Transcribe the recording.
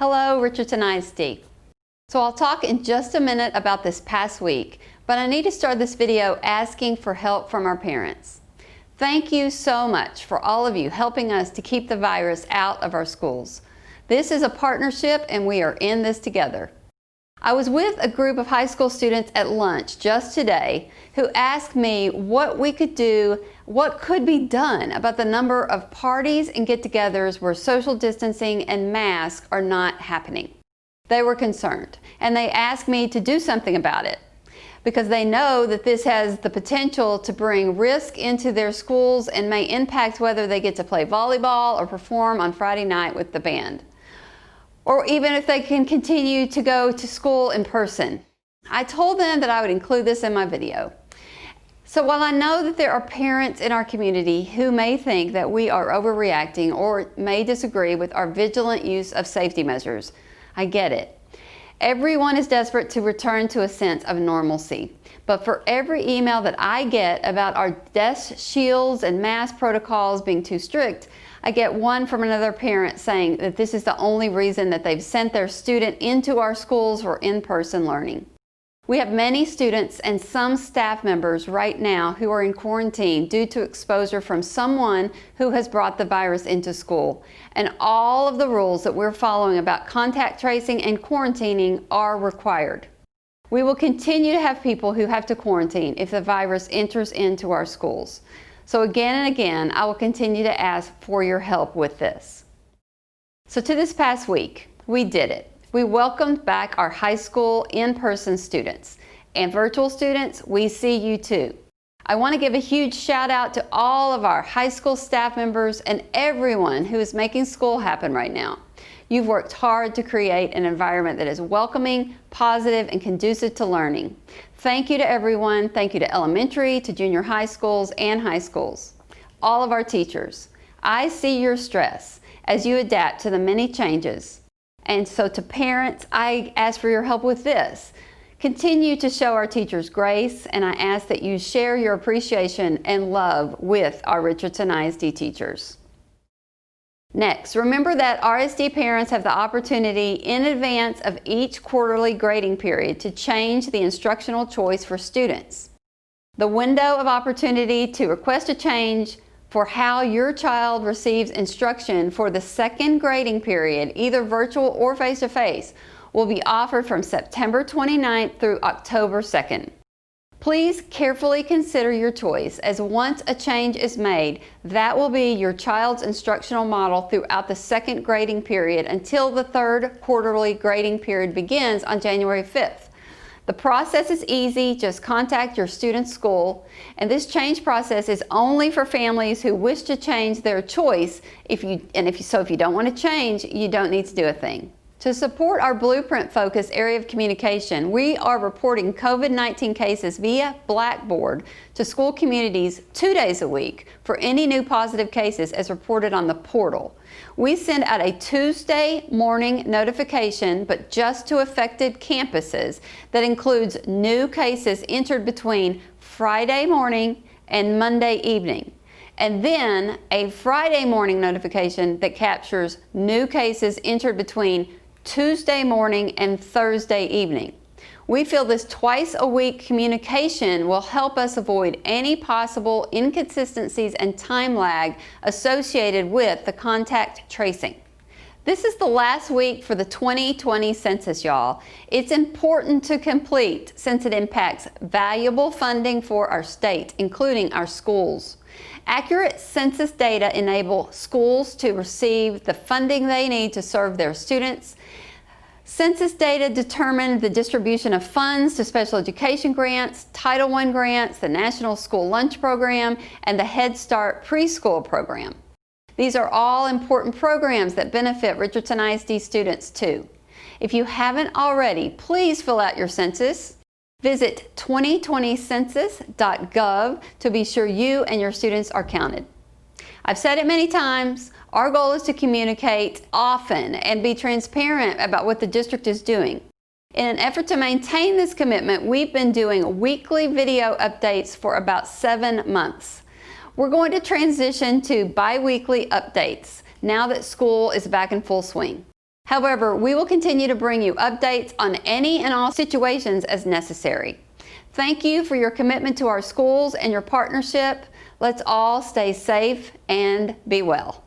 Hello, Richardson ISD. So I'll talk in just a minute about this past week, but I need to start this video asking for help from our parents. Thank you so much for all of you helping us to keep the virus out of our schools. This is a partnership and we are in this together. I was with a group of high school students at lunch just today who asked me what we could do, what could be done about the number of parties and get-togethers where social distancing and masks are not happening. They were concerned and they asked me to do something about it because they know that this has the potential to bring risk into their schools and may impact whether they get to play volleyball or perform on Friday night with the band, or even if they can continue to go to school in person. I told them that I would include this in my video. So while I know that there are parents in our community who may think that we are overreacting or may disagree with our vigilant use of safety measures, I get it. Everyone is desperate to return to a sense of normalcy. But for every email that I get about our desk shields and mask protocols being too strict, I get one from another parent saying that this is the only reason that they've sent their student into our schools for in-person learning. We have many students and some staff members right now who are in quarantine due to exposure from someone who has brought the virus into school. And all of the rules that we're following about contact tracing and quarantining are required. We will continue to have people who have to quarantine if the virus enters into our schools. So again and again, I will continue to ask for your help with this. So to this past week, we did it. We welcomed back our high school in-person students. And virtual students, we see you too. I want to give a huge shout out to all of our high school staff members and everyone who is making school happen right now. You've worked hard to create an environment that is welcoming, positive, and conducive to learning. Thank you to everyone. Thank you to elementary, to junior high schools, and high schools. All of our teachers. I see your stress as you adapt to the many changes. And so to parents, I ask for your help with this. Continue to show our teachers grace, and I ask that you share your appreciation and love with our Richardson ISD teachers. Next, remember that RSD parents have the opportunity in advance of each quarterly grading period to change the instructional choice for students. The window of opportunity to request a change for how your child receives instruction for the second grading period, either virtual or face-to-face, will be offered from September 29th through October 2nd. Please carefully consider your choice, as once a change is made, that will be your child's instructional model throughout the second grading period until the third quarterly grading period begins on January 5th. The process is easy. Just contact your student's school, and this change process is only for families who wish to change their choice. If you don't want to change, you don't need to do a thing. To support our Blueprint focus area of communication, we are reporting COVID-19 cases via Blackboard to school communities 2 days a week for any new positive cases as reported on the portal. We send out a Tuesday morning notification, but just to affected campuses, that includes new cases entered between Friday morning and Monday evening. And then a Friday morning notification that captures new cases entered between Tuesday morning and Thursday evening. We feel this twice a week communication will help us avoid any possible inconsistencies and time lag associated with the contact tracing. This is the last week for the 2020 census, y'all. It's important to complete since it impacts valuable funding for our state, including our schools. Accurate census data enable schools to receive the funding they need to serve their students. Census data determine the distribution of funds to special education grants, Title I grants, the National School Lunch Program, and the Head Start preschool program. These are all important programs that benefit Richardson ISD students too. If you haven't already, please fill out your census. Visit 2020census.gov to be sure you and your students are counted. I've said it many times, our goal is to communicate often and be transparent about what the district is doing. In an effort to maintain this commitment, we've been doing weekly video updates for about 7 months. We're going to transition to bi-weekly updates now that school is back in full swing. However, we will continue to bring you updates on any and all situations as necessary. Thank you for your commitment to our schools and your partnership. Let's all stay safe and be well.